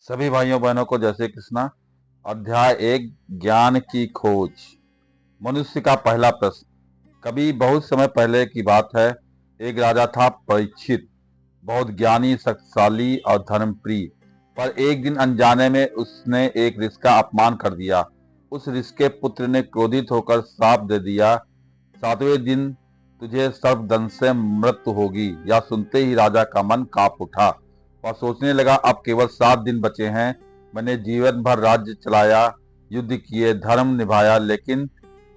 सभी भाइयों बहनों को जय श्री कृष्णा। अध्याय 1, ज्ञान की खोज। मनुष्य का पहला प्रश्न। कभी बहुत समय पहले की बात है। एक राजा था परीक्षित, बहुत ज्ञानी, शक्तिशाली और धर्मप्रिय। पर एक दिन अनजाने में उसने एक ऋषि का अपमान कर दिया। उस ऋषि के पुत्र ने क्रोधित होकर श्राप दे दिया, 7वें दिन तुझे सर्पदंश से मृत्यु होगी। यह सुनते ही राजा का मन कांप उठा। वह सोचने लगा, अब केवल 7 दिन बचे हैं। मैंने जीवन भर राज्य चलाया, युद्ध किए, धर्म निभाया, लेकिन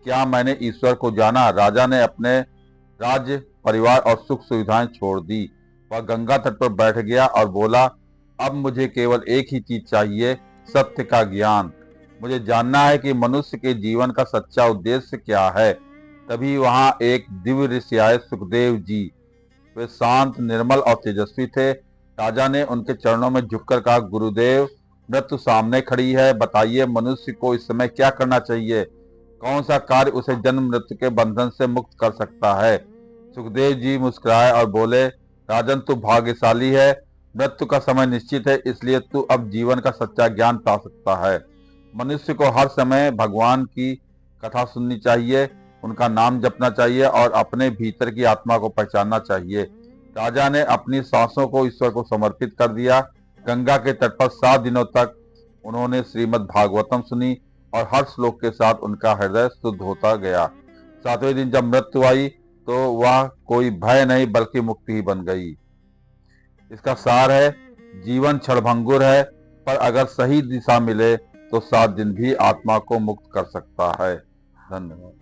क्या मैंने ईश्वर को जाना? राजा ने अपने राज्य, परिवार और सुख सुविधाएं छोड़ दी। वह गंगा तट पर बैठ गया और बोला, अब मुझे केवल एक ही चीज चाहिए, सत्य का ज्ञान। मुझे जानना है कि मनुष्य के जीवन का सच्चा उद्देश्य क्या है। तभी वहां एक दिव्य ऋषि आए, सुखदेव जी। वे शांत, निर्मल और तेजस्वी थे। राजा ने उनके चरणों में झुककर कहा, गुरुदेव, मृत्यु सामने खड़ी है, बताइए मनुष्य को इस समय क्या करना चाहिए? कौन सा कार्य उसे जन्म मृत्यु के बंधन से मुक्त कर सकता है? सुखदेव जी मुस्कुराए और बोले, राजन, तू भाग्यशाली है। मृत्यु का समय निश्चित है, इसलिए तू अब जीवन का सच्चा ज्ञान पा सकता है। मनुष्य को हर समय भगवान की कथा सुननी चाहिए, उनका नाम जपना चाहिए और अपने भीतर की आत्मा को पहचानना चाहिए। राजा ने अपनी सांसों को ईश्वर को समर्पित कर दिया। गंगा के तट पर 7 दिनों तक उन्होंने श्रीमद् भागवतम सुनी और हर श्लोक के साथ उनका हृदय शुद्ध होता गया। 7वें दिन जब मृत्यु आई तो वह कोई भय नहीं बल्कि मुक्ति ही बन गई। इसका सार है, जीवन क्षणभंगुर है, पर अगर सही दिशा मिले तो 7 दिन भी आत्मा को मुक्त कर सकता है। धन्यवाद।